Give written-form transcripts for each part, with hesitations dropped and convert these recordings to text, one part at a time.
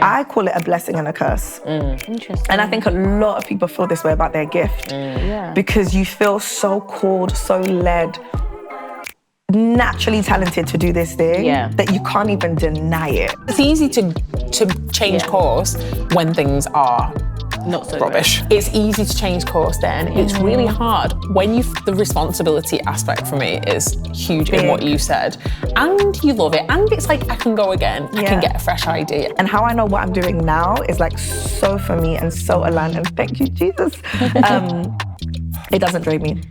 I call it a blessing and a curse. Interesting. And I think a lot of people feel this way about their gift. Because you feel so called, so led, naturally talented to do this thing that you can't even deny it. It's easy to change course when things are not so rubbish. great. It's easy to change course then. It's really hard when the responsibility aspect for me is huge in what you said. And you love it. And it's like, I can go again. I can get a fresh idea. And how I know what I'm doing now is like so for me and so aligned. And thank you, Jesus. It doesn't drain me.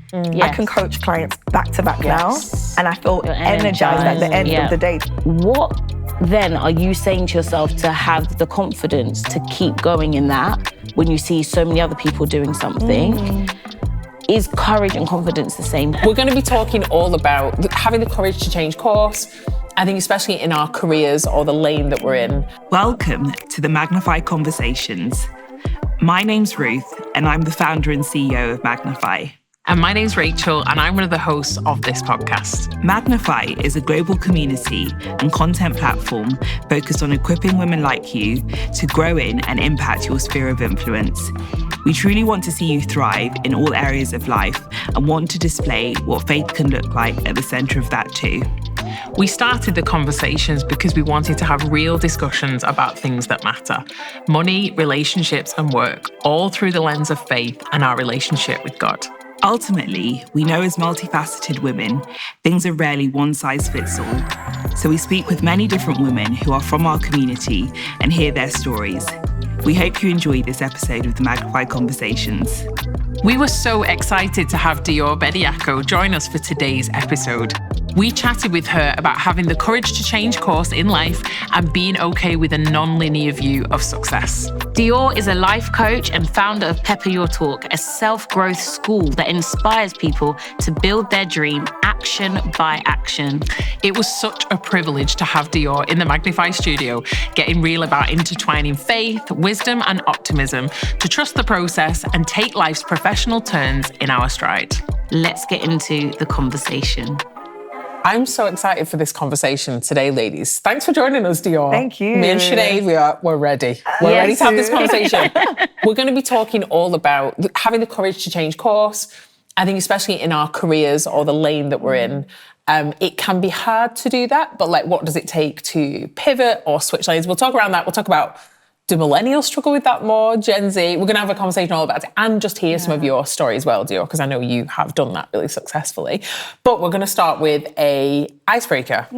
I can coach clients back to back now, and I feel energized at the end of the day. What then are you saying to yourself to have the confidence to keep going in that when you see so many other people doing something? Is courage and confidence the same? We're going to be talking all about having the courage to change course. I think especially in our careers or the lane that we're in. Welcome to the Magnify Conversations. My name's Ruth, and I'm the founder and CEO of Magnify. And my name's Rachel, and I'm one of the hosts of this podcast. Magnify is a global community and content platform focused on equipping women like you to grow in and impact your sphere of influence. We truly want to see you thrive in all areas of life and want to display what faith can look like at the centre of that too. We started the conversations because we wanted to have real discussions about things that matter. Money, relationships, and work, all through the lens of faith and our relationship with God. Ultimately, we know as multifaceted women, things are rarely one size fits all. So we speak with many different women who are from our community and hear their stories. We hope you enjoy this episode of the Magnify Conversations. We were so excited to have Dior Bediako join us for today's episode. We chatted with her about having the courage to change course in life and being okay with a non-linear view of success. Dior is a life coach and founder of Pepper Your Talk, a self-growth school that inspires people to build their dream action by action. It was such a privilege to have Dior in the Magnify Studio, getting real about intertwining faith, wisdom, and optimism to trust the process and take life's professional turns in our stride. Let's get into the conversation. I'm so excited for this conversation today, ladies. Thanks for joining us, Dior. Thank you. Me and Sinead, we're ready. We're ready to have this conversation. We're going to be talking all about having the courage to change course. I think especially in our careers or the lane that we're in, it can be hard to do that. But like, what does it take to pivot or switch lanes? We'll talk around that. We'll talk about, do millennials struggle with that more? Gen Z? We're going to have a conversation all about it and just hear some of your story as well, Dior, because I know you have done that really successfully. But we're going to start with an icebreaker.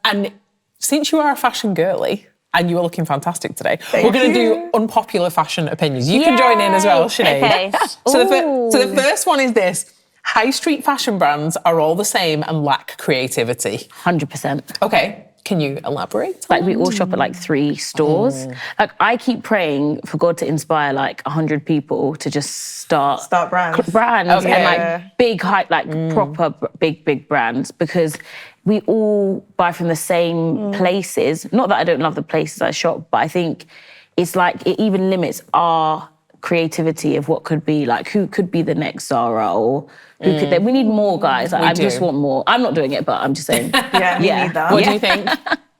And since you are a fashion girly and you are looking fantastic today, we're going to do unpopular fashion opinions. You can join in as well, Sinead. Okay. So the first one is this. High street fashion brands are all the same and lack creativity. 100%. Okay. Can you elaborate? Like we all shop at like 3 stores. Like I keep praying for God to inspire like 100 people to just start brands. And like big hype, like proper big brands, because we all buy from the same places. Not that I don't love the places I shop, but I think it's like it even limits our creativity of what could be like, who could be the next Zara or who could. We need more guys. Like, I just want more. I'm not doing it, but I'm just saying. Me neither. What do you think?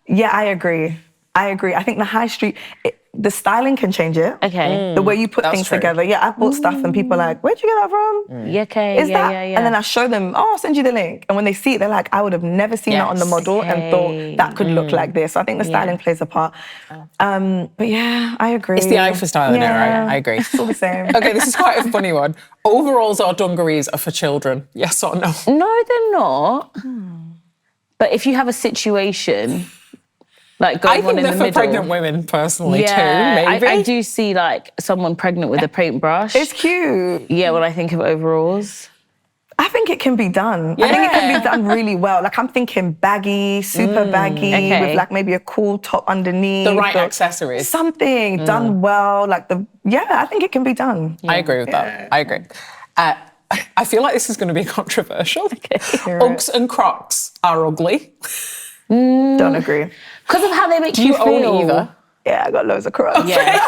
Yeah, I agree. I think the high street, the styling can change it. Okay. The way you put things together. Yeah, I've bought stuff and people are like, where'd you get that from? Yeah, okay. Is that? And then I show them, I'll send you the link. And when they see it, they're like, I would have never seen that on the model and thought that could look like this. So I think the styling plays a part. But yeah, I agree. It's the eye for styling now, right? I agree. It's all the same. Okay, this is quite a funny one. Overalls or dungarees are for children, yes or no? No, they're not. But if you have a situation like going on in the middle. I think they're for pregnant women personally too, maybe. I do see like someone pregnant with a paintbrush. It's cute. Yeah, when I think of overalls. I think it can be done. I think it can be done really well. Like I'm thinking baggy, super baggy, with like maybe a cool top underneath. The right accessories. Something done well. Like I think it can be done. I agree with that. I agree. I feel like this is going to be controversial. Uggs and Crocs are ugly. Don't agree. Because of how they make Do you you feel. own either? Yeah, I got loads of Crocs. Yeah.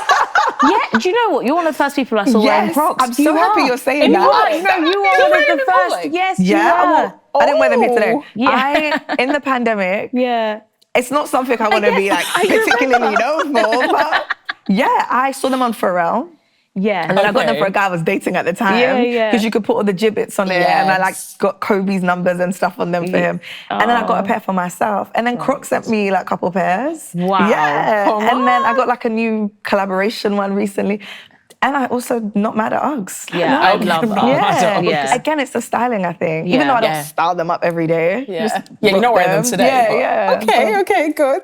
Yeah, do you know what? You're one of the first people I saw wearing Crocs. I'm so happy you're saying that. No, you are one of the first. Yes, you are. I didn't wear them here today. Yeah. In the pandemic, it's not something I want to be like particularly known for, but yeah, I saw them on Pharrell. Yeah. And then I got them for a guy I was dating at the time. Yeah. Because you could put all the gibbets on it. And I like got Kobe's numbers and stuff on them for him. And then I got a pair for myself. And then Crocs sent me like a couple pairs. Wow. Yeah. And then I got like a new collaboration one recently. And I also not mad at Uggs. Yeah, I love Uggs. Yeah. Again, it's the styling, I think. Even though I don't style them up every day. Yeah, you're not wearing them today. Yeah. Okay, good.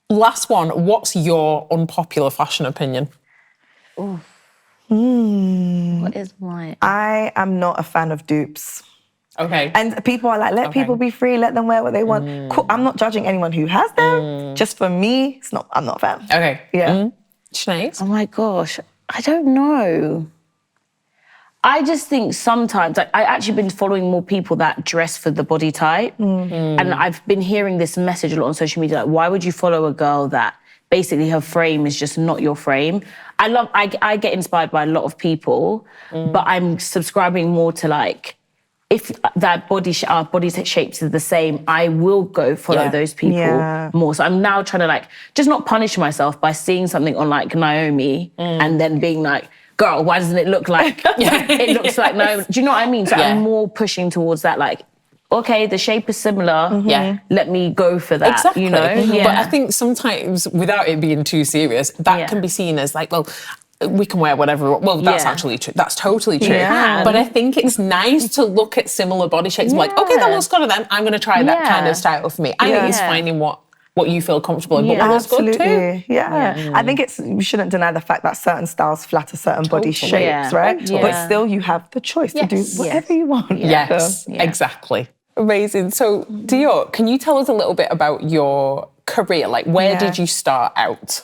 Last one, what's your unpopular fashion opinion? What is mine? I am not a fan of dupes. Okay. And people are like, let people be free, let them wear what they want. Cool. I'm not judging anyone who has them. Just for me, I'm not a fan. Okay. Yeah. Sinead? Oh my gosh, I don't know. I just think sometimes, like, I've actually been following more people that dress for the body type. And I've been hearing this message a lot on social media, like, why would you follow a girl that basically her frame is just not your frame? I get inspired by a lot of people, but I'm subscribing more to like, if that our body shapes are the same, I will go follow those people more. So I'm now trying to like, just not punish myself by seeing something on like Naomi and then being like, girl, why doesn't it look like, it looks like Naomi? Do you know what I mean? So I'm more pushing towards that, like, okay, the shape is similar. Let me go for that. Exactly. You know? But I think sometimes, without it being too serious, that can be seen as like, well, we can wear whatever. Well, that's actually true. That's totally true. Yeah. But I think it's nice to look at similar body shapes and be like, okay, that looks good on them. I'm going to try that kind of style for me. I think it's finding what you feel comfortable in, but what looks good too. Yeah. I think you shouldn't deny the fact that certain styles flatter certain body shapes, right? But still, you have the choice to do whatever you want. Yes, exactly. Amazing. So, Dior, can you tell us a little bit about your career? Like, where did you start out?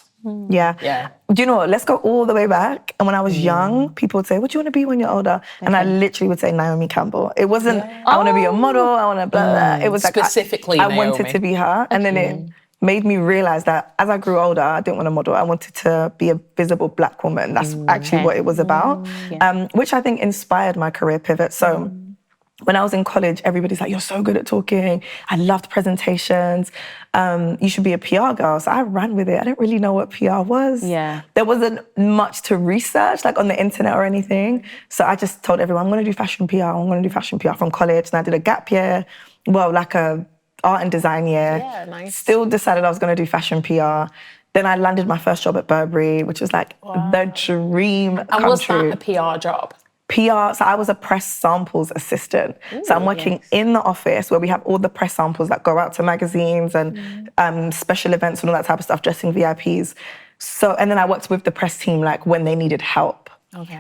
Yeah. Do you know what? Let's go all the way back. And when I was young, people would say, what do you want to be when you're older? And I literally would say Naomi Campbell. It wasn't, I want to be a model, I want to blah, blah. It was like, specifically I wanted to be her. And then it made me realize that as I grew older, I didn't want to model. I wanted to be a visible Black woman. That's actually what it was about, which I think inspired my career pivot. So when I was in college, everybody's like, you're so good at talking. I loved presentations. You should be a PR girl. So I ran with it. I didn't really know what PR was. There wasn't much to research, like on the internet or anything. So I just told everyone, I'm going to do fashion PR. I'm going to do fashion PR from college. And I did a gap year, like a art and design year. Still decided I was going to do fashion PR. Then I landed my first job at Burberry, which was like the dream come was true. that a PR job? PR, so I was a press samples assistant. So I'm working in the office where we have all the press samples that go out to magazines and special events and all that type of stuff, dressing VIPs. So, and then I worked with the press team like when they needed help.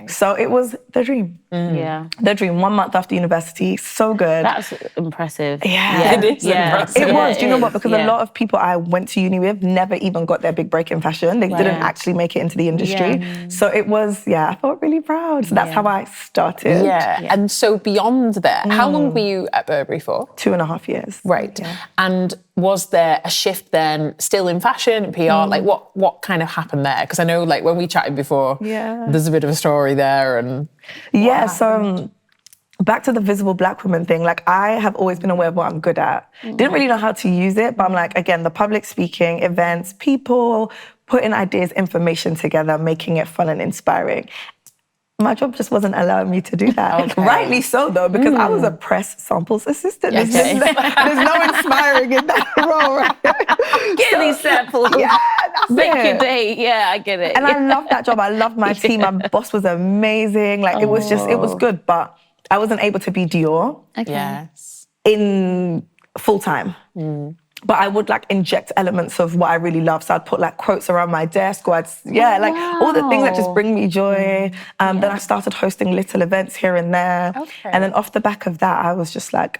So it was the dream. The dream. 1 month after university, so good. That's impressive. It is impressive. It was. Do you know what? Because a lot of people I went to uni with never even got their big break in fashion. They didn't actually make it into the industry. So it was, I felt really proud. So that's how I started. And so beyond there, how long were you at Burberry for? 2.5 years. Right. And was there a shift then, still in fashion, PR? Like what kind of happened there? Because I know like when we chatted before, there's a bit of a story there. And so back to the visible Black woman thing, like I have always been aware of what I'm good at. Didn't really know how to use it, but I'm like, again, the public speaking, events, people, putting ideas, information together, making it fun and inspiring. My job just wasn't allowing me to do that. Rightly so, though, because I was a press samples assistant. There's no inspiring in that role, right? Get these samples. That's Make it. your day. I get it. And I loved that job. I loved my team. My boss was amazing. Like, it was good, but I wasn't able to be Dior in full time. But I would like inject elements of what I really love. So I'd put like quotes around my desk, or all the things that just bring me joy. Then I started hosting little events here and there. And then off the back of that, I was just like,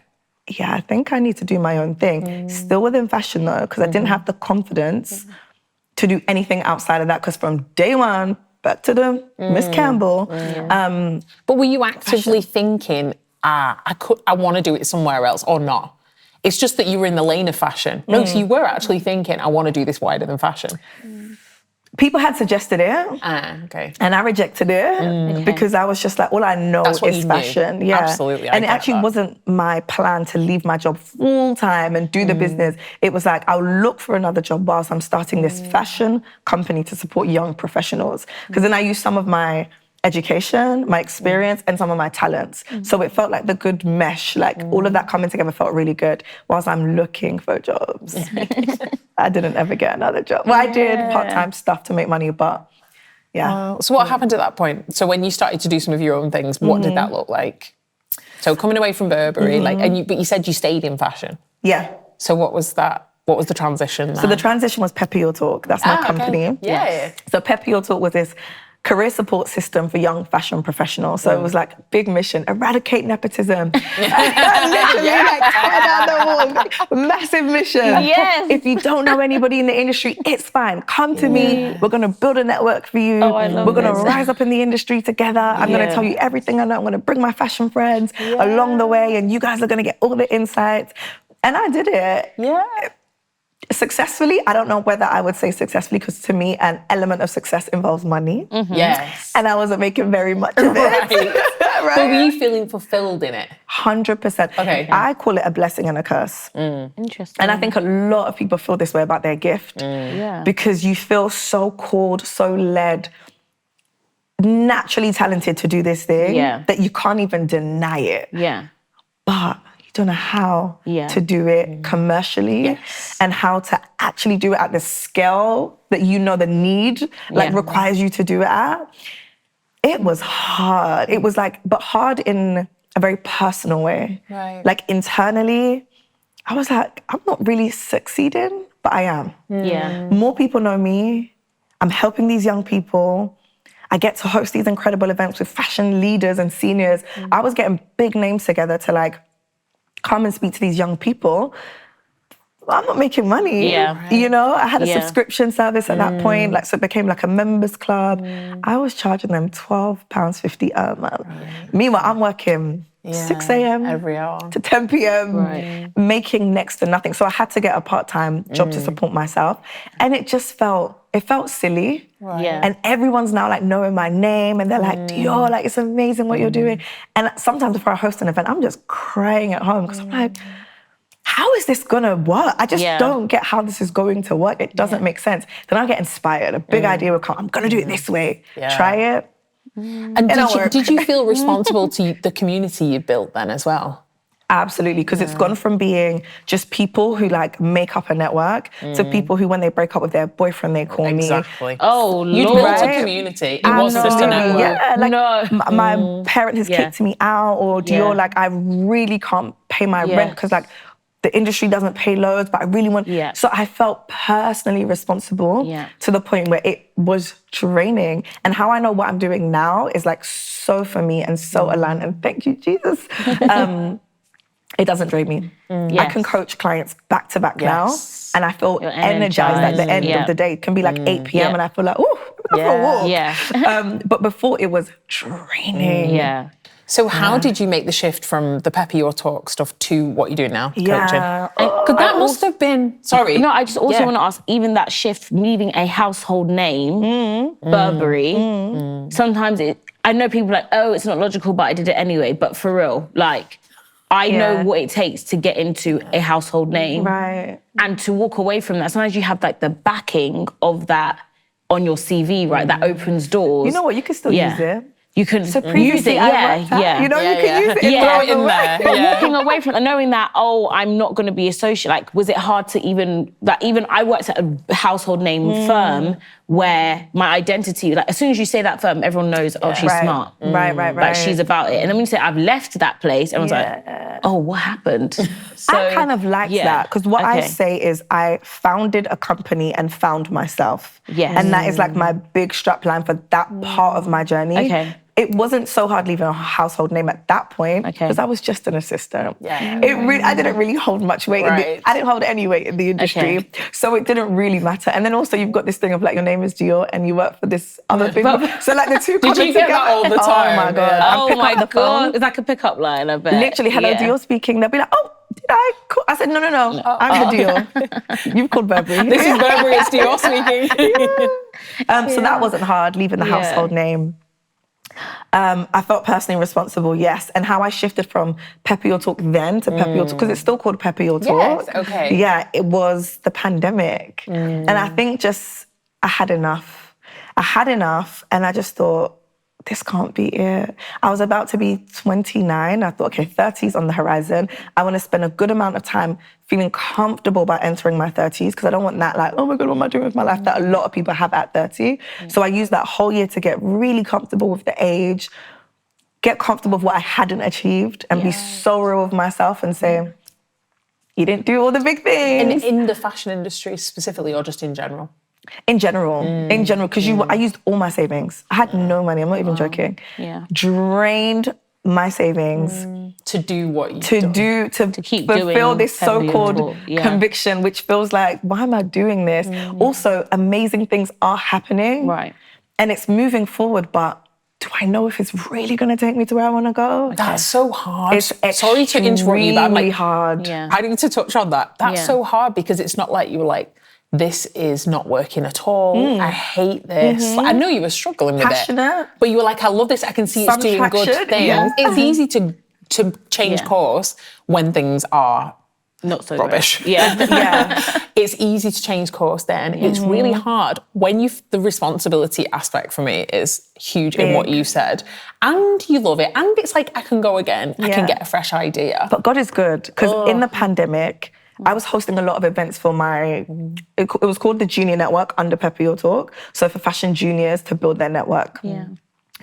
I think I need to do my own thing. Still within fashion though, because I didn't have the confidence to do anything outside of that. Because from day one, back to the Miss Campbell. But were you actively thinking, I want to do it somewhere else, or not? It's just that you were in the lane of fashion. No, so you were actually thinking, I want to do this wider than fashion. People had suggested it, okay. and I rejected it because I was just like, all I know is fashion. Yeah, absolutely. And it actually wasn't my plan to leave my job full time and do the business. It was like, I'll look for another job whilst I'm starting this fashion company to support young professionals. Because then I use some of my education, my experience, and some of my talents. So it felt like the good mesh, like all of that coming together felt really good whilst I'm looking for jobs. I didn't ever get another job. Well, I did part-time stuff to make money, but yeah. So what happened at that point? So when you started to do some of your own things, what did that look like? So coming away from Burberry, but you said you stayed in fashion. Yeah. So what was that? What was the transition there? So the transition was Pepper Your Talk. That's my company. Okay. Yeah. So Pepper Your Talk was this career support system for young fashion professionals. So it was like big mission, eradicate nepotism. Literally like tear down the wall, massive mission. Yes. If you don't know anybody in the industry, it's fine. Come to me. We're gonna build a network for you. We're gonna rise up in the industry together. I'm gonna tell you everything I know. I'm gonna bring my fashion friends along the way, and you guys are gonna get all the insights. And I did it. Yeah. Successfully, I don't know whether I would say successfully, because to me, an element of success involves money. Yes. And I wasn't making very much of it. Right. But were you feeling fulfilled in it? 100%. Okay. I call it a blessing and a curse. Interesting. And I think a lot of people feel this way about their gift. Because you feel so called, so led, naturally talented to do this thing that you can't even deny it. Yeah. But don't know how to do it commercially and how to actually do it at the scale that you know the need requires you to do it at. It was hard. It was but hard in a very personal way. Right. Like internally, I was like, I'm not really succeeding, but I am. Yeah. More people know me. I'm helping these young people. I get to host these incredible events with fashion leaders and seniors. I was getting big names together to come and speak to these young people. I'm not making money. Yeah. You know, I had a subscription service at that point, so it became like a members club. I was charging them £12.50 a month. Right. Meanwhile, I'm working 6 a.m. every hour to 10 p.m. Making next to nothing. So I had to get a part-time job to support myself. And it just felt silly. Right. Yeah. And everyone's now knowing my name and they're like, Dior, it's amazing what you're doing. And sometimes before I host an event, I'm just crying at home because I'm like, how is this gonna work? I just don't get how this is going to work. It doesn't make sense. Then I get inspired. A big idea will come. I'm gonna do it this way. Try it. And did you feel responsible to the community you built then as well? Absolutely, because it's gone from being just people who make up a network to people who, when they break up with their boyfriend, they call me. Exactly. Oh, you Lord. built a community. It wasn't just a network. Yeah, my parent has kicked me out, or Dior, I really can't pay my rent because the industry doesn't pay loads, but I really want. So I felt personally responsible to the point where it was draining. And how I know what I'm doing now is so for me and so aligned. And thank you, Jesus. It doesn't drain me. I can coach clients back to back now, and I feel energized at the end of the day. It can be 8 p.m. and I feel like, ooh, for a walk. But before it was draining. Yeah. So how did you make the shift from the Pepper Your Talk stuff to what you do now, coaching? Because that must have been, sorry. No, I just also want to ask, even that shift from leaving a household name, Burberry, sometimes I know people oh, it's not logical, but I did it anyway. But for real, I know what it takes to get into a household name. Right. And to walk away from that. Sometimes you have the backing of that on your CV, right? That opens doors. You know what? You can still use it. You can use it, You know, you can use it. Throw it in there. But walking away from it, knowing that, I'm not going to be associated. Was it hard to even I worked at a household name firm where my identity, as soon as you say that firm, everyone knows, she's smart. Right. She's about it. And then when you say I've left that place, everyone's like, oh, what happened? So, I kind of liked that, because what I say is I founded a company and found myself. Yes. And that is my big strapline for that part of my journey. Okay. It wasn't so hard leaving a household name at that point, because I was just an assistant. I didn't really hold much weight. I didn't hold any weight in the industry, so it didn't really matter. And then also you've got this thing of your name is Dior and you work for this other thing. So the two coming together. Did you get that all the time? Oh my God. Oh my God. It's like a pickup line, I bet. Literally, hello, Dior speaking. They'll be like, oh, I said, no. I'm the Dior. You've called Burberry. This is Burberry, it's Dior speaking. So that wasn't hard, leaving the household name. I felt personally responsible, yes. And how I shifted from Pepper Your Talk then to Pepper Your Talk, because it's still called Pepper Your Talk. Yes, okay. Yeah, it was the pandemic. And I think I had enough. And I just thought, this can't be it. I was about to be 29. I thought, okay, 30's on the horizon. I want to spend a good amount of time feeling comfortable by entering my 30s, because I don't want that, like, oh my God, what am I doing with my life, that a lot of people have at 30. So I used that whole year to get really comfortable with the age, get comfortable with what I hadn't achieved, and be so real with myself and say, you didn't do all the big things. In the fashion industry specifically, or just in general? In general, because I used all my savings. I had no money, I'm not even joking. Yeah. Drained my savings. To do what you to keep fulfill doing this so-called conviction, which feels like, why am I doing this? Also, amazing things are happening. Right. And it's moving forward, but do I know if it's really going to take me to where I want to go? That's so hard. It's sorry to interrupt you, but I'm like, hard. Yeah. I need to touch on that. That's so hard, because it's not like you were like, this is not working at all. I hate this. Like, I know you were struggling with Passionate. But you were like, I love this. I can see it's doing good things. Yeah. It's easy to change course when things are not so rubbish. Great. Yeah. It's easy to change course then. It's really hard when the responsibility aspect for me is huge in what you said. And you love it. And it's like, I can go again. I can get a fresh idea. But God is good, because in the pandemic, I was hosting a lot of events for it was called the Junior Network under Pepper Your Talk. So for fashion juniors to build their network. Yeah.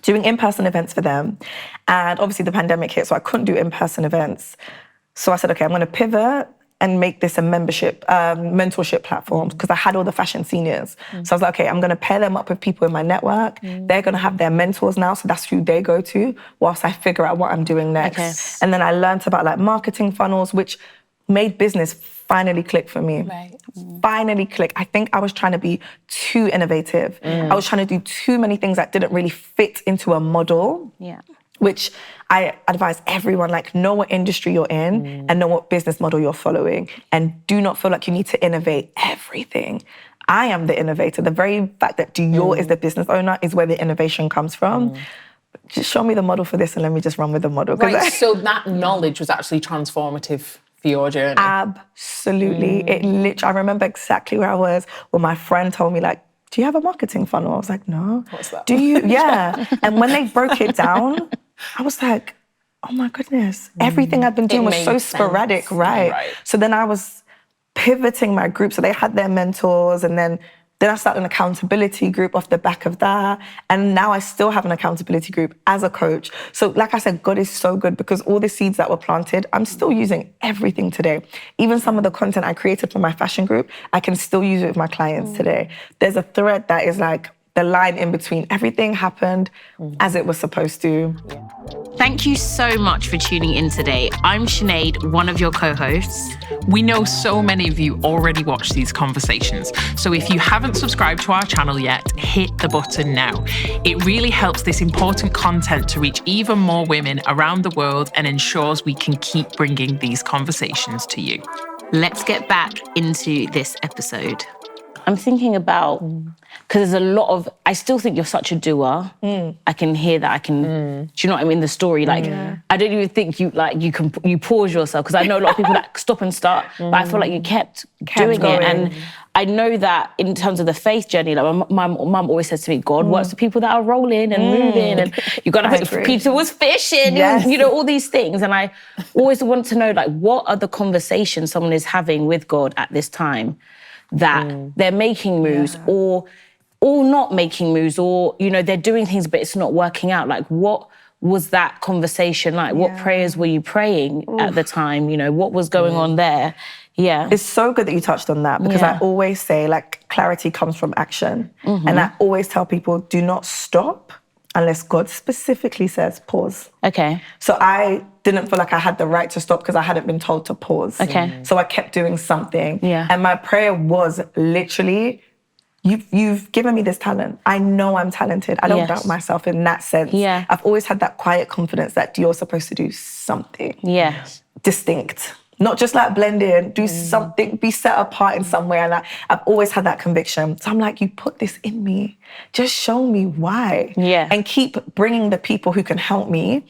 Doing in-person events for them. And obviously the pandemic hit, so I couldn't do in-person events. So I said, okay, I'm going to pivot and make this a mentorship platform, because I had all the fashion seniors. So I was like, okay, I'm going to pair them up with people in my network. They're going to have their mentors now, so that's who they go to whilst I figure out what I'm doing next. Okay. And then I learned about like marketing funnels, which made business finally click for me. Right. Finally click. I think I was trying to be too innovative. I was trying to do too many things that didn't really fit into a model. Yeah. Which I advise everyone, like, know what industry you're in and know what business model you're following. And do not feel like you need to innovate everything. I am the innovator. The very fact that Dior is the business owner is where the innovation comes from. Just show me the model for this and let me just run with the model. Right, so that knowledge was actually transformative for your journey? Absolutely. I remember exactly where I was when my friend told me, like, do you have a marketing funnel? I was like, no. What's that? Do you? Yeah. And when they broke it down, I was like, oh my goodness. Everything I'd been doing was so sporadic, right? So then I was pivoting my group. So they had their mentors, and then I started an accountability group off the back of that. And now I still have an accountability group as a coach. So like I said, God is so good, because all the seeds that were planted, I'm still using everything today. Even some of the content I created for my fashion group, I can still use it with my clients today. There's a thread that is like the line in between. Everything happened as it was supposed to. Thank you so much for tuning in today. I'm Sinead, one of your co-hosts. We know so many of you already watch these conversations, so if you haven't subscribed to our channel yet, hit the button now. It really helps this important content to reach even more women around the world and ensures we can keep bringing these conversations to you. Let's get back into this episode. I'm thinking about, because there's a lot of, I still think you're such a doer. I can hear that. Do you know what I mean? The story, like, I don't even think you pause yourself, because I know a lot of people that stop and start, but I feel like you kept doing it. And I know that in terms of the faith journey, like my mum always says to me, God works for people that are rolling and moving, and you got to Peter was fishing, you know, all these things. And I always want to know, like, what are the conversations someone is having with God at this time, that they're making moves or not making moves, or, you know, they're doing things but it's not working out. Like, what was that conversation like? What prayers were you praying at the time? You know, what was going on there? Yeah. It's so good that you touched on that, because I always say, like, clarity comes from action. And I always tell people, do not stop unless God specifically says pause. Okay. So I didn't feel like I had the right to stop because I hadn't been told to pause. Okay. So I kept doing something. Yeah. And my prayer was literally, you've given me this talent. I know I'm talented. I don't doubt myself in that sense. Yeah. I've always had that quiet confidence that you're supposed to do something. Yes. Distinct. Not just like blend in, do something, be set apart in some way. And I've always had that conviction. So I'm like, you put this in me. Just show me why. Yeah. And keep bringing the people who can help me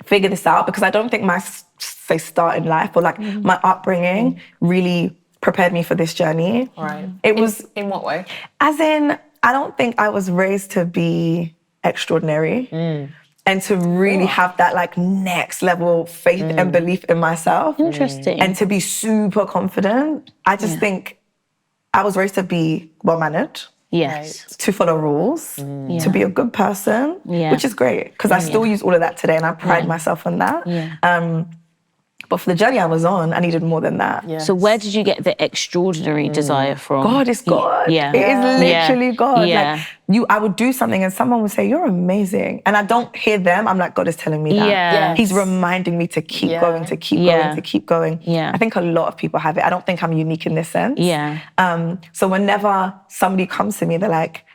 figure this out. Because I don't think my, say, start in life or like my upbringing really prepared me for this journey. Right. It was... In what way? As in, I don't think I was raised to be extraordinary. And to really have that like next level faith and belief in myself. Interesting. And to be super confident. I just think I was raised to be well-mannered. Yes. To follow rules, to be a good person, which is great. Because I still use all of that today and I pride myself on that. But for the journey I was on, I needed more than that. Yes. So where did you get the extraordinary desire from? God is God. Yeah. It is literally God. Yeah. Like I would do something and someone would say, you're amazing. And I don't hear them. I'm like, God is telling me that. Yes. He's reminding me to keep going, to keep going, to keep going. Yeah. I think a lot of people have it. I don't think I'm unique in this sense. Yeah. So whenever somebody comes to me, they're like,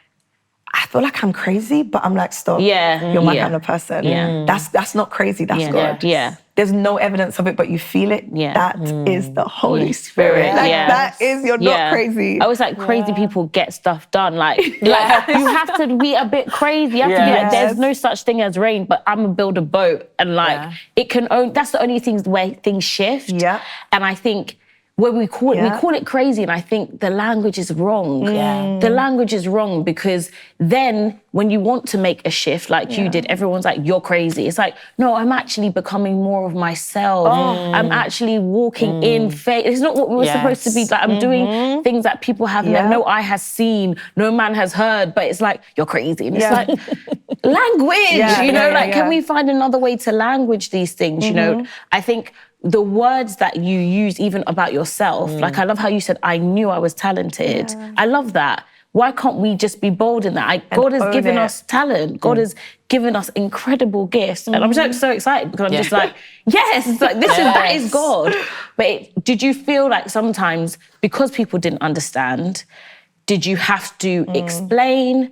I feel like I'm crazy, but I'm like, stop. Yeah. You're my kind of person. Yeah. That's not crazy. That's God. Yeah. There's no evidence of it, but you feel it. Yeah. That is the Holy Spirit. Like that is, you're not crazy. I was like, crazy people get stuff done. Like you have to be a bit crazy. You have to be like, there's no such thing as rain, but I'm gonna build a boat. And like, it can only, that's the only things where things shift. Yeah. And I think, when we call it crazy, and I think the language is wrong. The language is wrong because then when you want to make a shift like you did, everyone's like, you're crazy. It's like, no, I'm actually becoming more of myself. I'm actually walking in faith. It's not what we were supposed to be. Like, I'm doing things that people have no eye has seen, no man has heard, but it's like, you're crazy. And it's like, language, you know, can we find another way to language these things, you know? I think the words that you use even about yourself, like I love how you said, I knew I was talented. I love that. Why can't we just be bold in that? God has given us talent. God has given us incredible gifts. And I'm so excited because I'm just like, yes, it's like, that is God. But did you feel like sometimes, because people didn't understand, did you have to explain?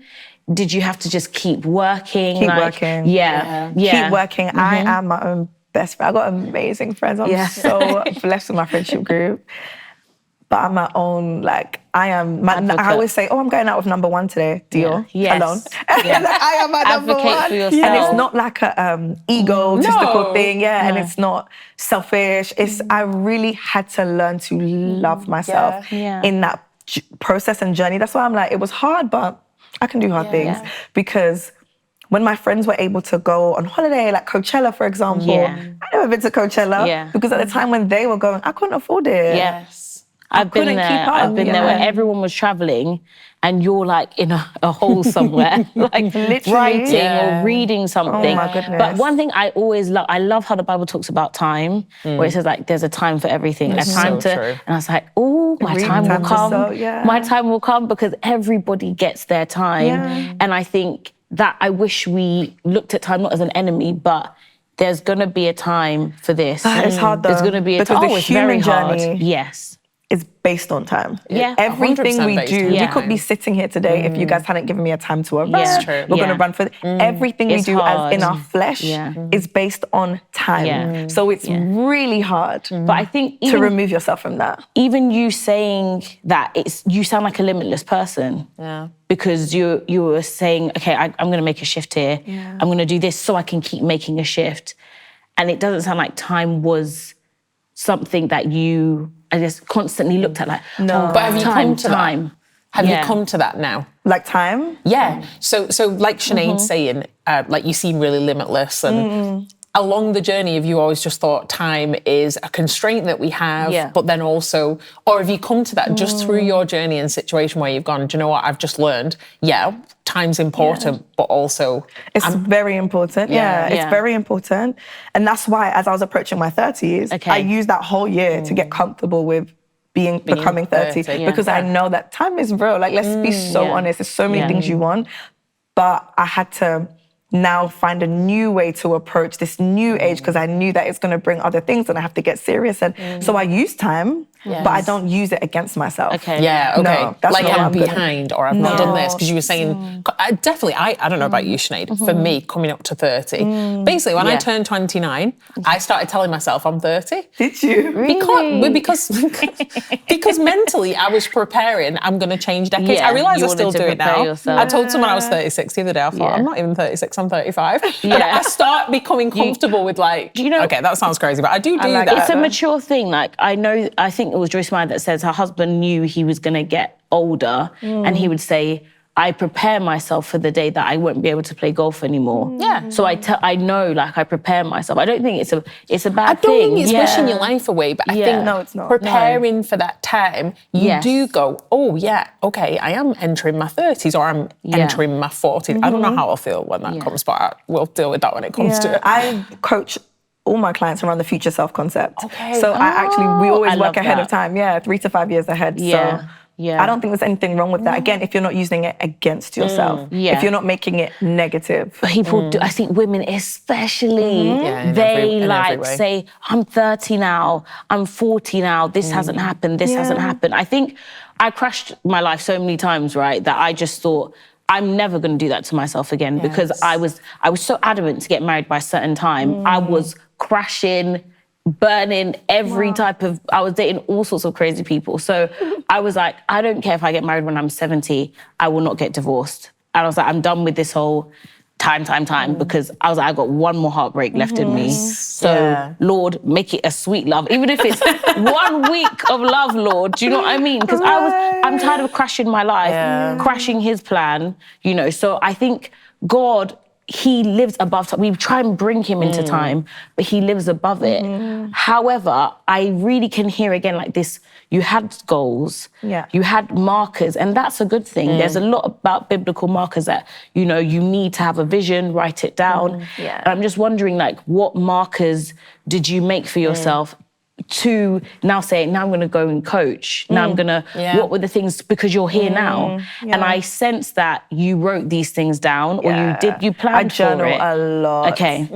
Did you have to just keep working? Keep working. Yeah. Keep working. I am my own best friend. I've got amazing friends. I'm so blessed with my friendship group. But I'm my own, like, I always say, I'm going out with number one today, Dior, alone. I am my number one. For yourself. And it's not like a egotistical thing, and it's not selfish. It's I really had to learn to love myself in that process and journey. That's why I'm like, it was hard, but I can do hard things. Because when my friends were able to go on holiday, like Coachella, for example, I'd never been to Coachella because at the time when they were going, I couldn't afford it. I've been there where everyone was traveling and you're like in a hole somewhere, like writing or reading something. Oh my goodness. But one thing I always love, I love how the Bible talks about time, where it says like there's a time for everything. That's a time so to, true. and I was like, oh, my time will come. My time will come because everybody gets their time. And I think that I wish we looked at time not as an enemy, but there's gonna be a time for this. It's hard though. There's gonna be a time. Because the human journey yes. is based on time. Everything we do, we could be sitting here today if you guys hadn't given me a time to run. We're gonna run for everything we do as in our flesh is based on time. So it's really hard. But I think to remove yourself from that. Even you saying that, you sound like a limitless person. Because you were saying, okay, I'm gonna make a shift here. I'm gonna do this so I can keep making a shift. And it doesn't sound like time was something that you, I guess, constantly looked at like, but have you come to time. That? Have you come to that now? Like time? Yeah. So like Sinead's saying, like you seem really limitless and along the journey, have you always just thought time is a constraint that we have, but then also, or have you come to that just through your journey and situation where you've gone, do you know what, I've just learned, time's important, but also... It's very important, it's very important. And that's why, as I was approaching my 30s, I used that whole year to get comfortable with becoming 30 because I know that time is real. Like, let's be so honest, there's so many things you want, but I had to now find a new way to approach this new age because I knew that it's going to bring other things and I have to get serious. And so I used time, but I don't use it against myself. Okay. Yeah, okay. No, that's like not I'm what I'm good at. behind or I've not done this. Because you were saying, definitely, I don't know about you, Sinead, for me, coming up to 30, basically when I turned 29, I started telling myself I'm 30. Did you? Because mentally I was preparing, I'm going to change decades. Yeah, I realise you I still wanted to do it now. prepare yourself. I told someone I was 36 the other day, I thought, I'm not even 36, I'm 35. But I start becoming comfortable with like, okay, that sounds crazy, but I do that. It's a mature thing. Like I think it was Joyce Meyer that says her husband knew he was going to get older and he would say, I prepare myself for the day that I won't be able to play golf anymore. Yeah. So I know, like, I prepare myself. I don't think it's a bad thing. I don't think it's wishing your life away, but I think No, it's not. preparing for that time, you do go, oh yeah, okay, I am entering my 30s or I'm entering my 40s. I don't know how I'll feel when that comes, but we'll deal with that when it comes to it. I coach all my clients around the future self concept. Okay. So we always work ahead of that. time. 3 to 5 years ahead. Yeah. So Yeah. I don't think there's anything wrong with that. Again, if you're not using it against yourself, if you're not making it negative. People do, I think women especially, in they every way. say, I'm 30 now, I'm 40 now, this hasn't happened, this hasn't happened. I think I crashed my life so many times, right, that I just thought, I'm never going to do that to myself again because I was so adamant to get married by a certain time. I was crashing, burning every type of, I was dating all sorts of crazy people. So I was like, I don't care if I get married when I'm 70, I will not get divorced. And I was like, I'm done with this whole time, because I was like, I got one more heartbreak left in me. So Lord, make it a sweet love. Even if it's 1 week of love, Lord, do you know what I mean? Because I'm tired of crashing my life, crashing his plan, So I think God, he lives above time. We try and bring him into time, but he lives above it. However, I really can hear again like this, you had goals, you had markers, and that's a good thing. There's a lot about biblical markers that, you need to have a vision, write it down. And I'm just wondering, like, what markers did you make for yourself to now say, now I'm going to go and coach. Now I'm going to, what were the things, because you're here now. And I sense that you wrote these things down or you planned I journal for it. a lot. Okay,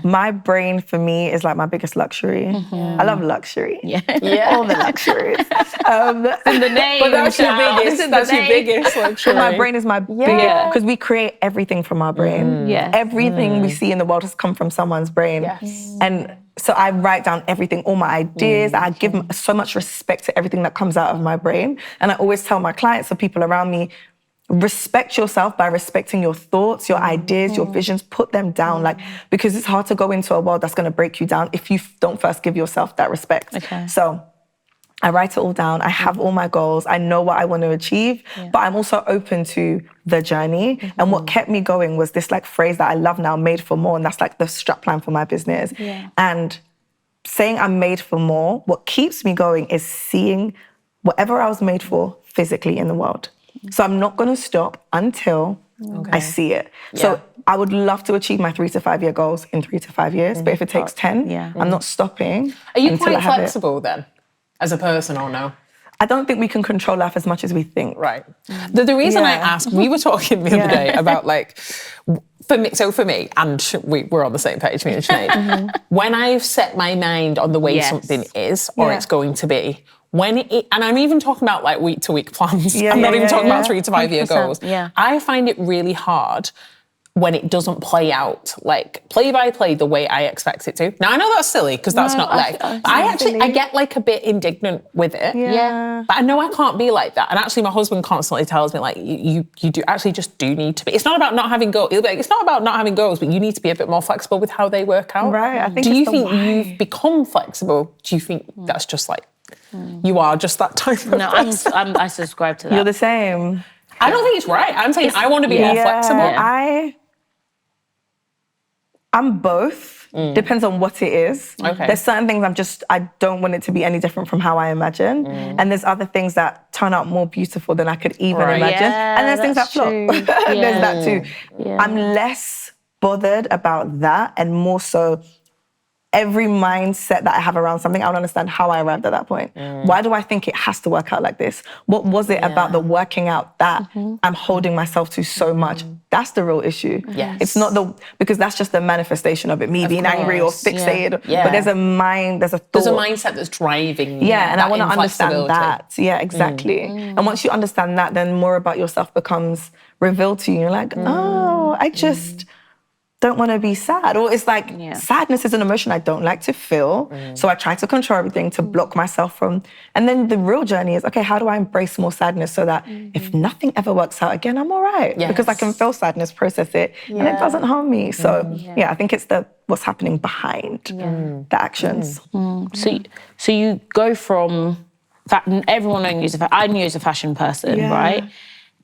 My brain for me is like my biggest luxury. I love luxury. All the luxuries. In the name. But that's your biggest luxury. My brain is my biggest, because we create everything from our brain. Everything we see in the world has come from someone's brain. And so I write down everything, all my ideas. I give so much respect to everything that comes out of my brain. And I always tell my clients, or people around me, respect yourself by respecting your thoughts, your ideas, your visions, put them down. Because it's hard to go into a world that's going to break you down if you don't first give yourself that respect. So I write it all down. I have all my goals. I know what I want to achieve, but I'm also open to the journey. And what kept me going was this phrase that I love now, made for more. And that's the strapline for my business. And saying I'm made for more, what keeps me going is seeing whatever I was made for physically in the world. So I'm not going to stop until I see it. So I would love to achieve my 3 to 5 year goals in 3 to 5 years. But if it takes 10, I'm not stopping. Are you until quite I have flexible then, as a person, or no? I don't think we can control life as much as we think. Right. The reason I ask, we were talking the other day about for me, and we're on the same page, me and Sinead, when I've set my mind on the way something is, or it's going to be, and I'm even talking about week to week plans. I'm not even talking about 3 to 5 year goals. I find it really hard when it doesn't play out, play by play the way I expect it to. Now, I know that's silly, because that's not but I get a bit indignant with it. But I know I can't be like that. And actually, my husband constantly tells me, you do actually just do need to be. It's not about not having goals. He'll be like, it's not about not having goals, but you need to be a bit more flexible with how they work out. Right, I think do you think you've become flexible? Do you think that's just you are just that type of person? I subscribe to that. You're the same. I don't think it's right. I'm saying I want to be more flexible. I'm both. Depends on what it is. There's certain things I don't want it to be any different from how I imagine. And there's other things that turn out more beautiful than I could even imagine. And there's things that flop. There's that too. I'm less bothered about that and more so every mindset that I have around something, I would understand how I arrived at that point. Why do I think it has to work out like this? What was it about the working out that I'm holding myself to so much? That's the real issue. Yes. It's not because that's just the manifestation of it, me being angry or fixated. But there's a mind, there's a thought. There's a mindset that's driving and I want to understand that. Yeah, exactly. And once you understand that, then more about yourself becomes revealed to you. You're like, oh, I just don't want to be sad. Or it's like, sadness is an emotion I don't like to feel. So I try to control everything to block myself from. And then the real journey is, okay, how do I embrace more sadness so that if nothing ever works out again, I'm all right. Because I can feel sadness, process it, and it doesn't harm me. So I think it's what's happening behind the actions. So you go from, everyone knowing you I knew you as a fashion person, right?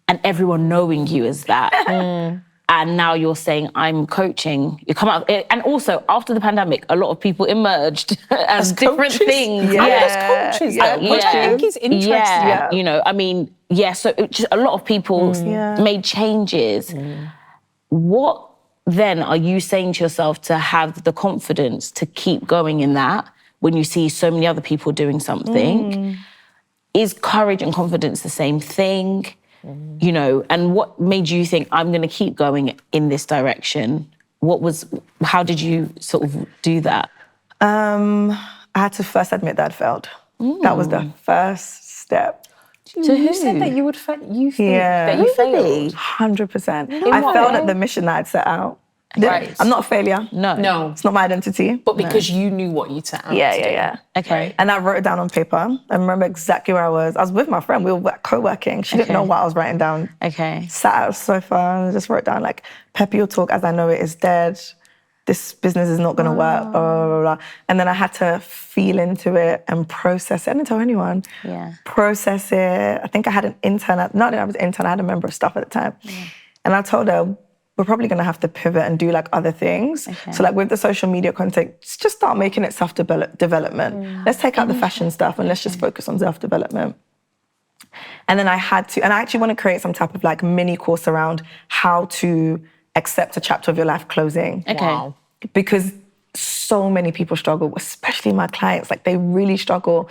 And everyone knowing you as that. And now you're saying, I'm coaching. You come out, and also after the pandemic, a lot of people emerged as different things. As coaches, which I think is interesting. You know, I mean, so just a lot of people made changes. What then are you saying to yourself to have the confidence to keep going in that when you see so many other people doing something? Is courage and confidence the same thing? You know, and what made you think I'm going to keep going in this direction? How did you sort of do that? I had to first admit that I'd failed. That was the first step. So who said that you would fail? You think that you failed? 100%. I failed at the mission that I'd set out. Right. I'm not a failure. No. It's not my identity. But because you knew what you'd set out to do. Okay. And I wrote it down on paper. I remember exactly where I was. I was with my friend. We were co-working. She didn't know what I was writing down. Okay. Sat at the sofa and just wrote down like, Peppy will talk as I know it is dead. This business is not going to work, blah, blah, blah, blah. And then I had to feel into it and process it. I didn't tell anyone. Process it. I think I had an intern. Not that I was an intern. I had a member of staff at the time. And I told her, we're probably going to have to pivot and do like other things. So like with the social media content, just start making it self-development. Let's take out the fashion stuff and let's just focus on self-development. And then I actually want to create some type of like mini course around how to accept a chapter of your life closing. Wow. Because so many people struggle, especially my clients, like they really struggle.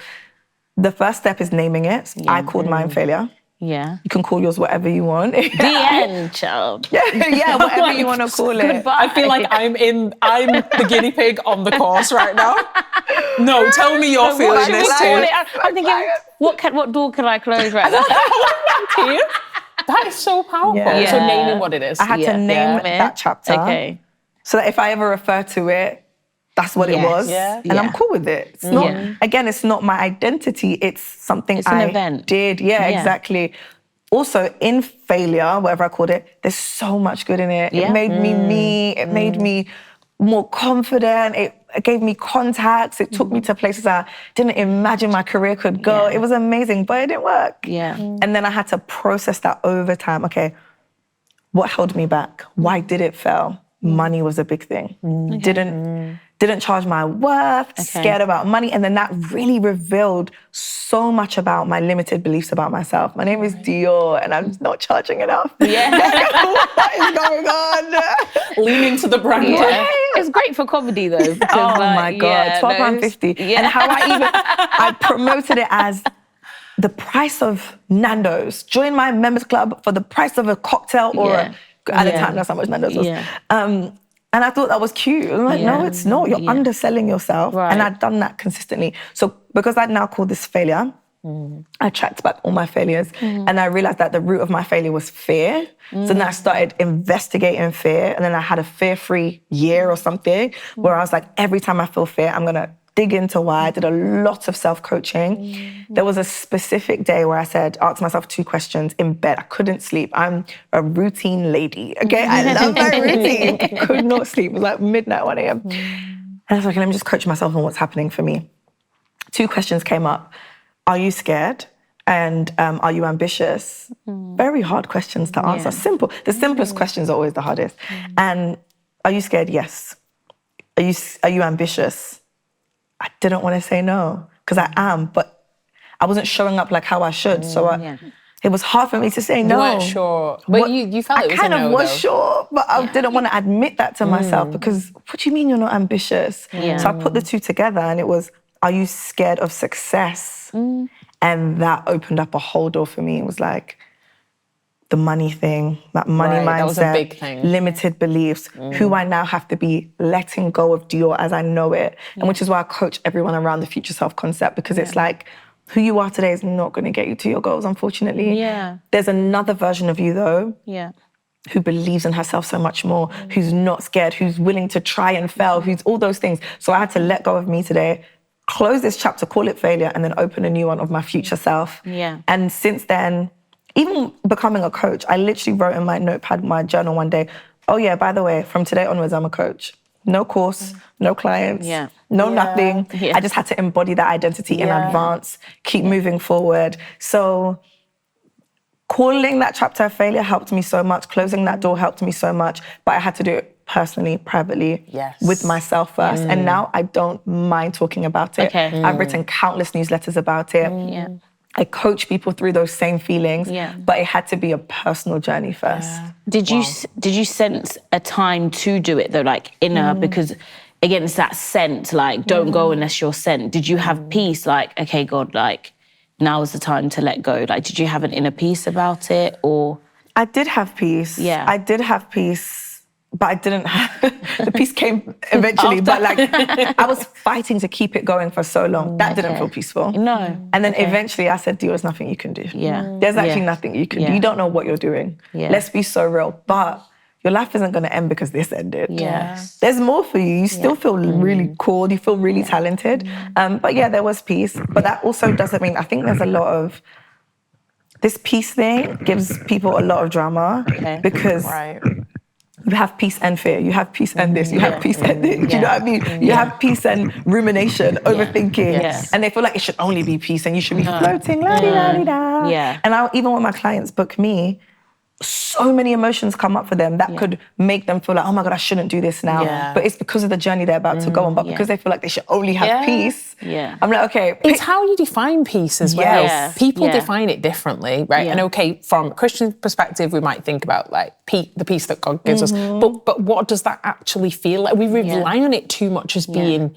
The first step is naming it. I called mine failure. Yeah. You can call yours whatever you want. The end, child. Whatever you want to call it. Goodbye. I feel like I'm the guinea pig on the course right now. No, tell me you're feeling this too. I'm thinking, what door can I close right now? That is so powerful. So naming what it is. I had to name that chapter. Okay. So that if I ever refer to it, that's what it was. And I'm cool with it. It's not, again, it's not my identity. It's something it's an event. Did. Yeah, exactly. Also, in failure, whatever I called it, there's so much good in it. It made me me. It made me more confident. It gave me contacts. It took me to places I didn't imagine my career could go. It was amazing, but it didn't work. And then I had to process that over time. Okay, what held me back? Why did it fail? Money was a big thing. Didn't charge my worth, scared about money. And then that really revealed so much about my limited beliefs about myself. My name is Dior and I'm not charging enough. What is going on? Leaning to the brand. It's great for comedy though. Oh my God, £12.50. And how I promoted it as the price of Nando's. Join my members club for the price of a cocktail or at the time, that's how much Nando's was. And I thought that was cute. I'm like, no, it's not. You're underselling yourself. And I'd done that consistently. So because I'd now called this failure, I tracked back all my failures and I realized that the root of my failure was fear. So then I started investigating fear and then I had a fear-free year or something where I was like, every time I feel fear, I'm going to dig into why. I did a lot of self-coaching. There was a specific day where I asked myself 2 questions in bed. I couldn't sleep. I'm a routine lady, okay? I love my routine. I could not sleep. It was like midnight, 1 a.m. And I was like, let me just coach myself on what's happening for me. 2 questions came up. Are you scared? And are you ambitious? Very hard questions to answer. Simple. The simplest questions are always the hardest. And are you scared? Yes. Are you ambitious? I didn't want to say no because I am, but I wasn't showing up like how I should. So it was hard for me to say no. You weren't sure. But you felt it was a no, I kind of was though. sure, but I didn't want to admit that to myself because what do you mean you're not ambitious? Yeah. So I put the two together and it was, are you scared of success? And that opened up a whole door for me. It was like the money thing, that money mindset, that was a big thing. limited beliefs, who I now have to be letting go of Dior as I know it. And which is why I coach everyone around the future self concept, because it's like, who you are today is not going to get you to your goals, unfortunately. Yeah. There's another version of you, though, who believes in herself so much more, who's not scared, who's willing to try and fail, who's all those things. So I had to let go of me today, close this chapter, call it failure, and then open a new one of my future self. Yeah. And since then, even becoming a coach, I literally wrote in my notepad, my journal one day, oh yeah, by the way, from today onwards, I'm a coach. No course, no clients, no nothing. I just had to embody that identity in advance, keep moving forward. So calling that chapter a failure helped me so much. Closing that door helped me so much. But I had to do it personally, privately, with myself first. And now I don't mind talking about it. I've written countless newsletters about it. I coach people through those same feelings, but it had to be a personal journey first. Did you sense a time to do it though, like inner, because again, it's that scent, like don't go unless you're sent. Did you have peace, like, okay, God, like now is the time to let go? Like, did you have an inner peace about it, or? I did have peace. I did have peace. But I didn't have, the peace came eventually, but like I was fighting to keep it going for so long. That didn't feel peaceful. No. And then eventually I said, there's nothing you can do. There's actually nothing you can do. You don't know what you're doing. Let's be so real. But your life isn't going to end because this ended. There's more for you. You still feel really cool. You feel really talented. But yeah, there was peace. But that also doesn't mean, I think there's a lot of, this peace thing gives people a lot of drama because you have peace and fear, you have peace and this, you have peace and this, do you know what I mean? You have peace and rumination, overthinking, and they feel like it should only be peace and you should be floating, la-di-da-di-da. And even when my clients book me, so many emotions come up for them that could make them feel like, oh my God, I shouldn't do this now. But it's because of the journey they're about to go on, but because they feel like they should only have peace, I'm like, okay. It's how you define peace as well. People define it differently, right? And okay, from a Christian perspective, we might think about like the peace that God gives us, but what does that actually feel like? We rely on it too much as being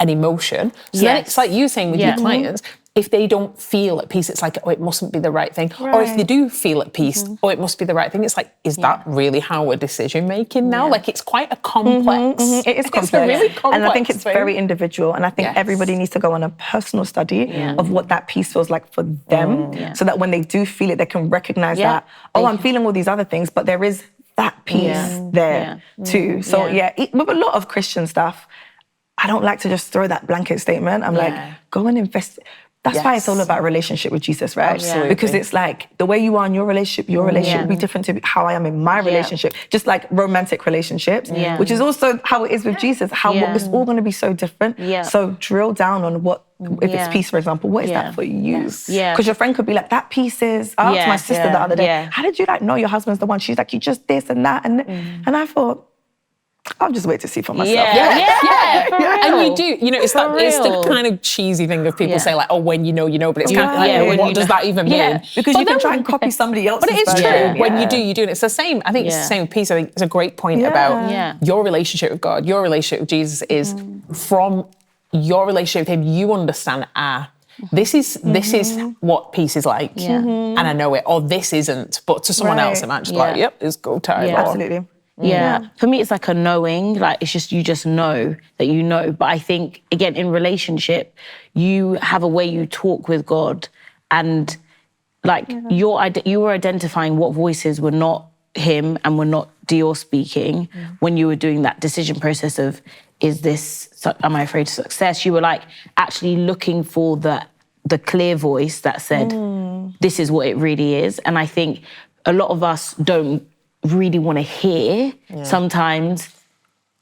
an emotion. So then it's like you saying with your clients, if they don't feel at peace, it's like, oh, it mustn't be the right thing. Or if they do feel at peace, oh, it must be the right thing. It's like, is that really how we're decision making now? Like, it's quite a complex. It is complex. It's a really complex and I think it's thing. very individual. And I think everybody needs to go on a personal study of what that peace feels like for them, so that when they do feel it, they can recognize that, oh, I'm feeling all these other things, but there is that peace there too. So with a lot of Christian stuff, I don't like to just throw that blanket statement. I'm like, go and invest. That's why it's all about relationship with Jesus, right? Absolutely. Because it's like the way you are in your relationship will be different to how I am in my relationship. Just like romantic relationships, which is also how it is with Jesus. It's all going to be so different. So drill down on what, if it's peace, for example, what is that for you? Because your friend could be like, that piece is, I asked my sister the other day, how did you like know your husband's the one? She's like, you just this and that. And I thought, I'll just wait to see for myself. And you do, it's the kind of cheesy thing of people say like, oh, when you know, but it's kind of like, what does that even mean? Because you can try and copy somebody else's. But it is true. When you do, you do. And it's the same. I think it's the same with peace. I think it's a great point about your relationship with God, your relationship with Jesus is from your relationship with him, you understand, this is what peace is like. And I know it, or this isn't. But to someone else, it might just be like, yep, it's go time. Absolutely. For me, it's like a knowing, like it's just, you just know that you know. But I think, again, in relationship, you have a way you talk with God and like you were identifying what voices were not him and were not Dior speaking when you were doing that decision process of, am I afraid of success? You were like actually looking for the clear voice that said, this is what it really is. And I think a lot of us don't really want to hear sometimes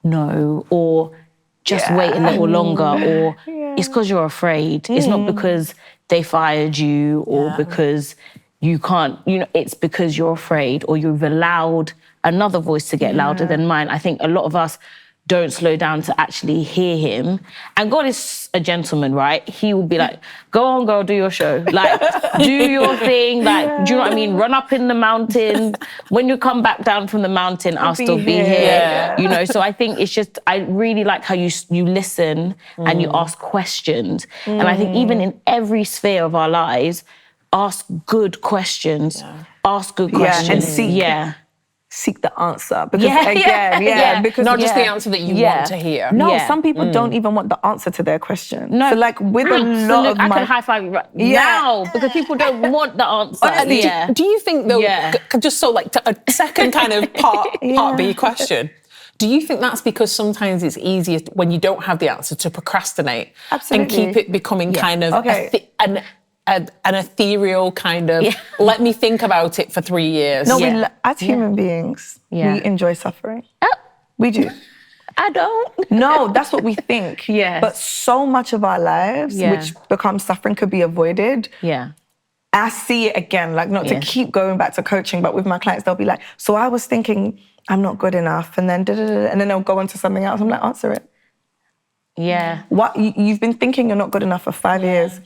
no, or just wait a little longer, or it's because you're afraid. It's not because they fired you or because you can't, it's because you're afraid or you've allowed another voice to get louder than mine. I think a lot of us don't slow down to actually hear him. And God is a gentleman, right? He will be like, go on, girl, do your show. Like, do your thing. Like, do you know what I mean? Run up in the mountain. When you come back down from the mountain, I'll still be here. Yeah. You know, so I think it's just, I really like how you listen and you ask questions. And I think even in every sphere of our lives, ask good questions. Yeah. Ask good questions. And seek the answer. Because because not just the answer that you want to hear. No, some people don't even want the answer to their question. No, so like with a lot of I can high five you right now because people don't want the answer. Do you think though, just so like a second kind of part B question, do you think that's because sometimes it's easier when you don't have the answer to procrastinate and keep it becoming kind of an ethereal kind of, let me think about it for 3 years? No, as human beings, we enjoy suffering. We do. I don't. No, that's what we think. But so much of our lives, which becomes suffering, could be avoided. I see it again, like not to keep going back to coaching, but with my clients, they'll be like, so I was thinking I'm not good enough. And then, and then they'll go on to something else. I'm like, answer it. What you've been thinking you're not good enough for 5 years.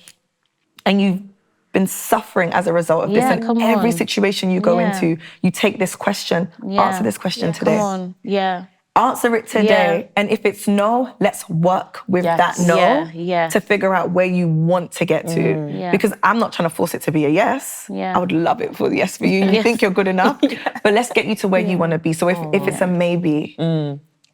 And you've been suffering as a result of this. And every situation you go into, you take this question, answer this question today. Answer it today. And if it's no, let's work with that no to figure out where you want to get to. Because I'm not trying to force it to be a yes. I would love it for the yes for you. You think you're good enough, but let's get you to where you want to be. So if it's a maybe,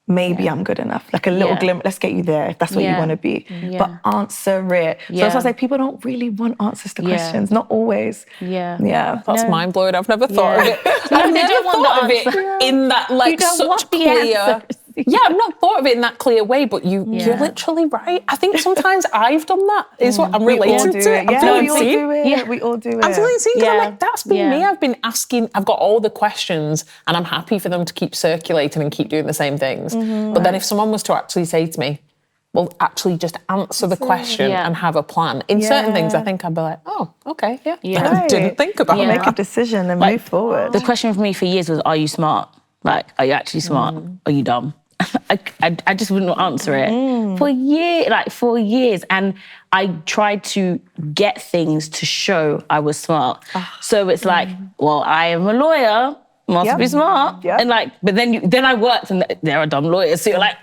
maybe I'm good enough. Like a little glimmer, let's get you there if that's what you want to be. But answer it. So that's why I say people don't really want answers to questions. Not always. That's mind-blowing. I've never thought of it. I've never thought of it in that like such clear... I've not thought of it in that clear way, but you're literally right. I think sometimes I've done that, is what I'm relating to. We all do it. I'm feeling seen because I'm like, that's been me. I've been asking, I've got all the questions and I'm happy for them to keep circulating and keep doing the same things. But then if someone was to actually say to me, well, actually just answer the question and have a plan. In certain things, I think I'd be like, oh, okay, I didn't think about that. Make a decision and move forward. The question for me for years was, are you smart? Like, are you actually smart? Are you dumb? I just wouldn't answer it for years. And I tried to get things to show I was smart. So it's like, well, I am a lawyer, must be smart. And like, but then I worked and there are dumb lawyers. So you're like,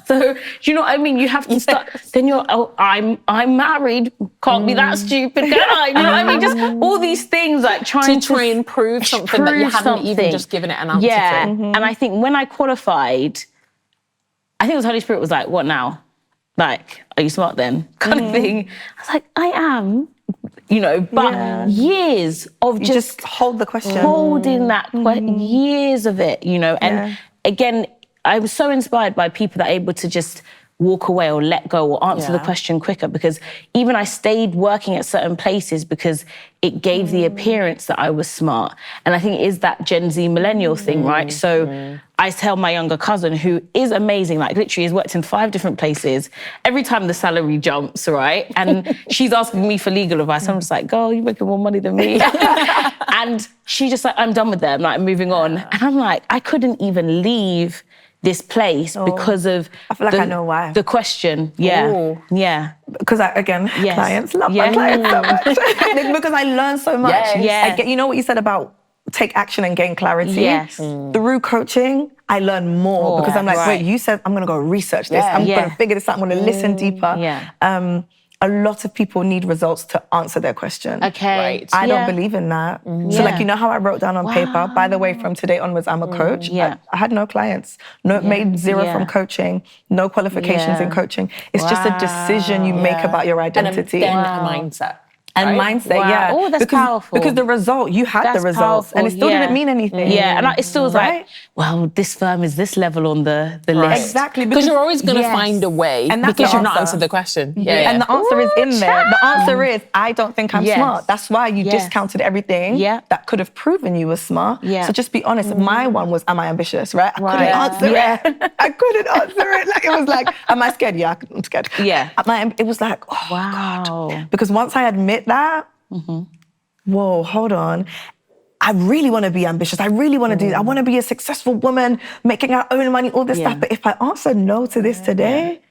so do you know what I mean? You have to start, then you're, I'm married, can't be that stupid, can I? You know what I mean? Just all these things like trying to try and prove something that you hadn't even just given it an answer to. And I think when I qualified, I think the Holy Spirit was like, what now? Like, are you smart then? Kind of thing. I was like, I am, you know, but years of just hold the question. Holding that years of it, you know. And again, I was so inspired by people that are able to just walk away or let go or answer the question quicker, because even I stayed working at certain places because it gave the appearance that I was smart. And I think it is that Gen Z millennial thing, right? So I tell my younger cousin, who is amazing, like literally has worked in 5 different places, every time the salary jumps, right? And she's asking me for legal advice. I'm just like, girl, you're making more money than me. And she just like, I'm done with them, like moving on. And I'm like, I couldn't even leave this place because of I feel like I know why. The question. Because clients love my clients so much. Because I learn so much. I get, you know what you said about take action and gain clarity? Through coaching, I learn more because I'm like, wait, you said I'm gonna go research this. I'm gonna figure this out. I'm gonna listen deeper. A lot of people need results to answer their question. Okay. I don't believe in that. So like, you know how I wrote down on paper, by the way, from today onwards, I'm a coach. I had no clients, made 0 from coaching, no qualifications in coaching. It's just a decision you make about your identity. And then a mindset. And mindset, Oh, that's powerful. Because the result, you had the results, and it still didn't mean anything. And it still was like, well, this firm is this level on the list. Exactly. Because you're always going to find a way, and because you've not answered the question. And the answer is in there. The answer is, I don't think I'm smart. That's why you discounted everything that could have proven you were smart. So just be honest. My one was, am I ambitious, right? I couldn't answer it. I couldn't answer it. Like, it was like, am I scared? Yeah, I'm scared. It was like, oh, God. Because once I admit that, whoa, hold on. I really want to be ambitious. I really want to do, I want to be a successful woman, making our own money, all this stuff. But if I answer no to this today,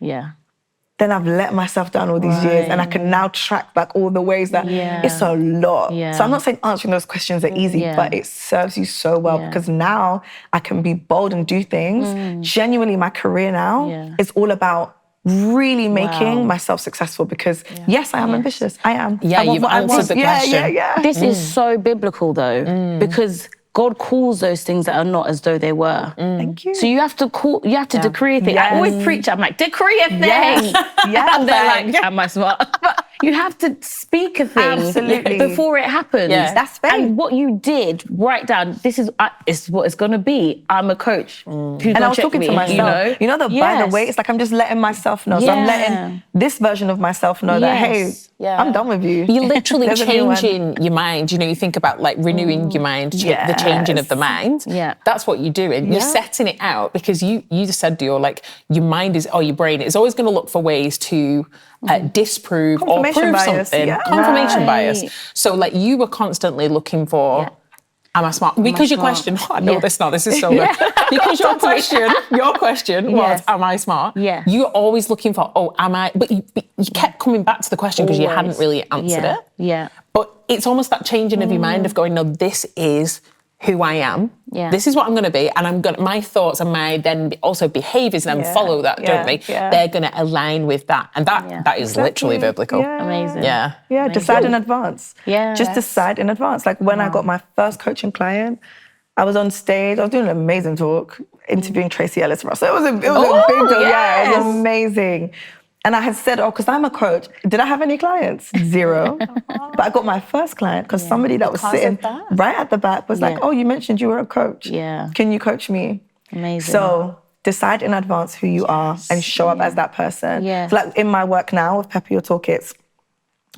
then I've let myself down all these years, and I can now track back all the ways that it's a lot. So I'm not saying answering those questions are easy, but it serves you so well because now I can be bold and do things. Genuinely, my career now is all about really making myself successful because yes, I am ambitious. I am. Yeah, you've answered the question. This is so biblical though, because God calls those things that are not as though they were. Thank you. So you have to decree a thing. I always preach, I'm like, decree a thing. And they're like, am I smart? But you have to speak a thing before it happens. That's faith. And what you did, write down, this is what it's gonna be. I'm a coach. And I was talking to myself. You know, by the way, it's like I'm just letting myself know. So I'm letting this version of myself know that, hey, I'm done with you. You're literally changing your mind. You know, you think about like renewing your mind, the changing of the mind. That's what you're doing. You're setting it out because you just said, Dior, like your mind is, or your brain is always going to look for ways to disprove or prove bias. something. Confirmation bias. So like you were constantly looking for, am I smart? Because your question, I know this now, this is so good. Because your question was, am I smart? You're always looking for, am I? But you kept coming back to the question because you hadn't really answered it. But it's almost that changing of your mind of going, no, this is who I am. This is what I'm going to be, and my thoughts and my then also behaviours then follow that, don't they? They're going to align with that, and that is literally biblical. Amazing. Yeah, decide in advance. Just decide in advance. Like when I got my first coaching client, I was on stage, I was doing an amazing talk, interviewing Tracy Ellis Ross. So it was a big deal. It was amazing. And I had said, because I'm a coach, did I have any clients? 0. But I got my first client because somebody that was sitting right at the back was like, you mentioned you were a coach. Can you coach me? Amazing. So decide in advance who you are and show up as that person. So like in my work now with Pepper Your Toolkits,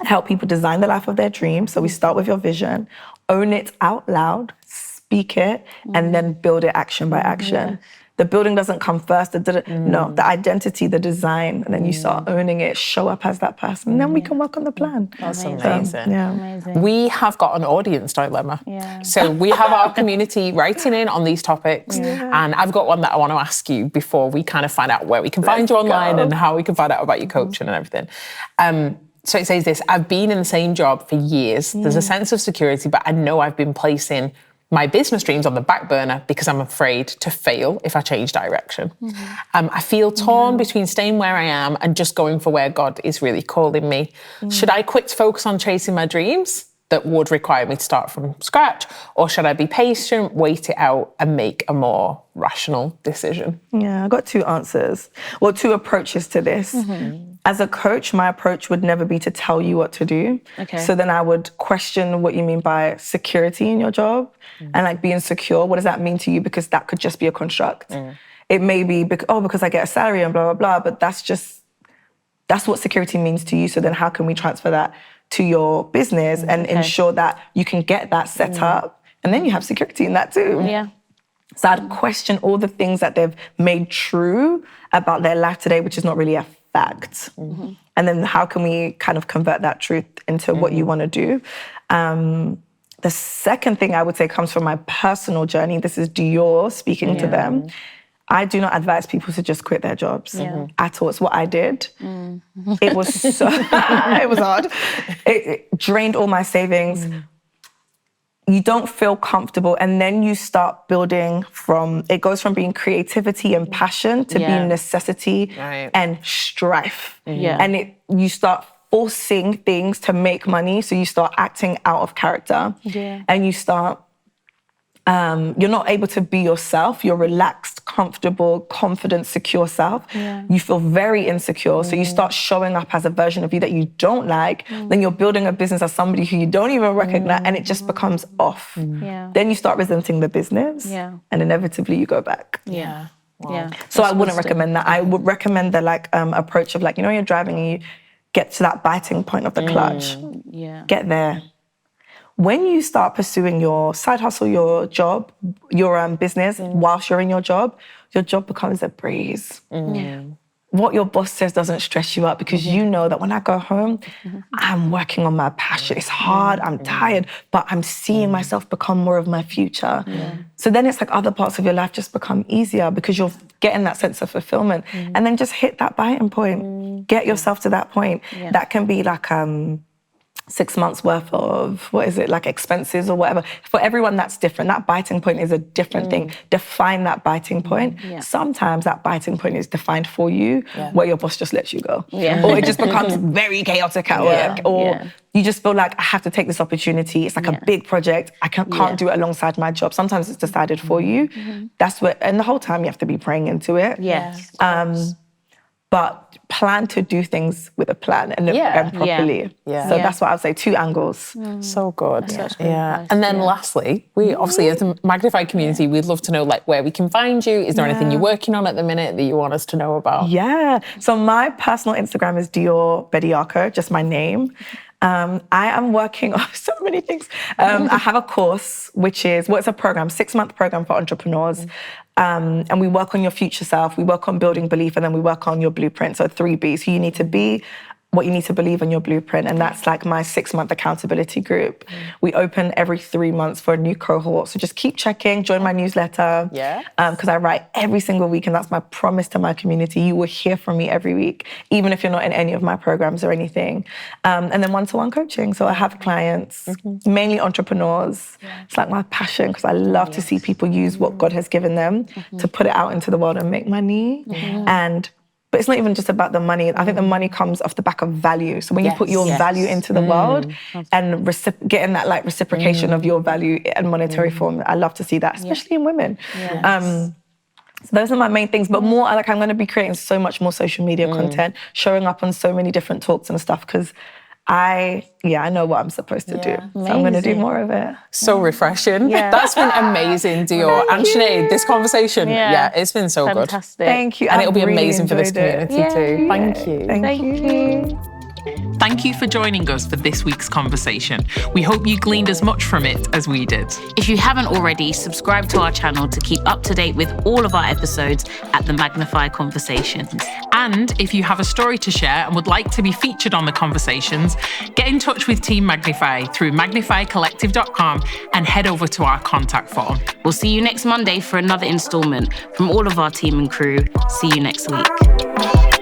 I help people design the life of their dreams. So we start with your vision, own it out loud, speak it, and then build it action by action. The building doesn't come first. No, the identity, the design, and then you start owning it, show up as that person, and then we can work on the plan. That's amazing. Amazing. We have got an audience dilemma. So we have our community writing in on these topics, and I've got one that I want to ask you before we kind of find out where we can find you online and how we can find out about your coaching and everything. So it says this, I've been in the same job for years. There's a sense of security, but I know I've been placing my business dreams on the back burner because I'm afraid to fail if I change direction. I feel torn between staying where I am and just going for where God is really calling me. Should I quit to focus on chasing my dreams that would require me to start from scratch? Or should I be patient, wait it out and make a more rational decision? I got 2 answers. Well, 2 approaches to this. As a coach, my approach would never be to tell you what to do. So then I would question what you mean by security in your job and like being secure. What does that mean to you? Because that could just be a construct. It may be, because I get a salary and blah, blah, blah, but that's what security means to you. So then how can we transfer that to your business and ensure that you can get that set up and then you have security in that too? So I'd question all the things that they've made true about their life today, which is not really a fact. And then how can we kind of convert that truth into what you want to do? The second thing I would say comes from my personal journey. This is Dior speaking to them. I do not advise people to just quit their jobs at all. It's what I did. It was so, it was hard. It drained all my savings. You don't feel comfortable, and then you start building it goes from being creativity and passion to being necessity and strife. And you start forcing things to make money, so you start acting out of character. And you start, you're not able to be yourself. You're relaxed, comfortable, confident, secure self. You feel very insecure, so you start showing up as a version of you that you don't like. Then you're building a business as somebody who you don't even recognize, and it just becomes off. Then you start resenting the business, and inevitably you go back. So I wouldn't recommend that. I would recommend the approach of when you're driving and you get to that biting point of the clutch. Get there. When you start pursuing your side hustle, your job, your business, whilst you're in your job becomes a breeze. what your boss says doesn't stress you out because you know that when I go home, I'm working on my passion. It's hard, I'm tired, but I'm seeing myself become more of my future. So then it's like other parts of your life just become easier because you're getting that sense of fulfillment. And then just hit that biting point. Get yourself to that point. That can be like 6 months worth of, like expenses or whatever. For everyone, that's different. That biting point is a different thing. Define that biting point. Sometimes that biting point is defined for you, where your boss just lets you go. Or it just becomes very chaotic at work. Or you just feel like, I have to take this opportunity. It's like a big project. I can't do it alongside my job. Sometimes it's decided for you. That's what, and the whole time you have to be praying into it. But plan to do things with a plan and properly. So that's what I would say, 2 angles. So good. And then lastly, we obviously, as a Magnify community, we'd love to know like where we can find you. Is there anything you're working on at the minute that you want us to know about? So my personal Instagram is Dior Bediako, just my name. I am working on so many things. I have a course, which is, it's a program, 6-month program for entrepreneurs. And we work on your future self, we work on building belief, and then we work on your blueprint. So 3 Bs, who you need to be, what you need to believe in your blueprint. And that's like my 6-month accountability group. We open every 3 months for a new cohort. So just keep checking, join my newsletter. Because I write every single week, and that's my promise to my community. You will hear from me every week, even if you're not in any of my programs or anything. And then one-to-one coaching. So I have clients, mainly entrepreneurs. It's like my passion, because I love to see people use what God has given them to put it out into the world and make money. But it's not even just about the money. I think the money comes off the back of value. So when you put your value into the world and getting that like reciprocation of your value in monetary form, I love to see that, especially in women. So those are my main things, but more like I'm going to be creating so much more social media content, showing up on so many different talks and stuff, because I know what I'm supposed to do. So I'm going to do more of it. So refreshing. That's been amazing, Dior. And Sinead, this conversation, it's been so Fantastic. good. Thank you. And it'll be amazing for this community too. Thank you. Thank you. Thank you for joining us for this week's conversation. We hope you gleaned as much from it as we did. If you haven't already, subscribe to our channel to keep up to date with all of our episodes at the Magnify Conversations. And if you have a story to share and would like to be featured on the conversations, get in touch with Team Magnify through magnifycollective.com and head over to our contact form. We'll see you next Monday for another installment from all of our team and crew. See you next week.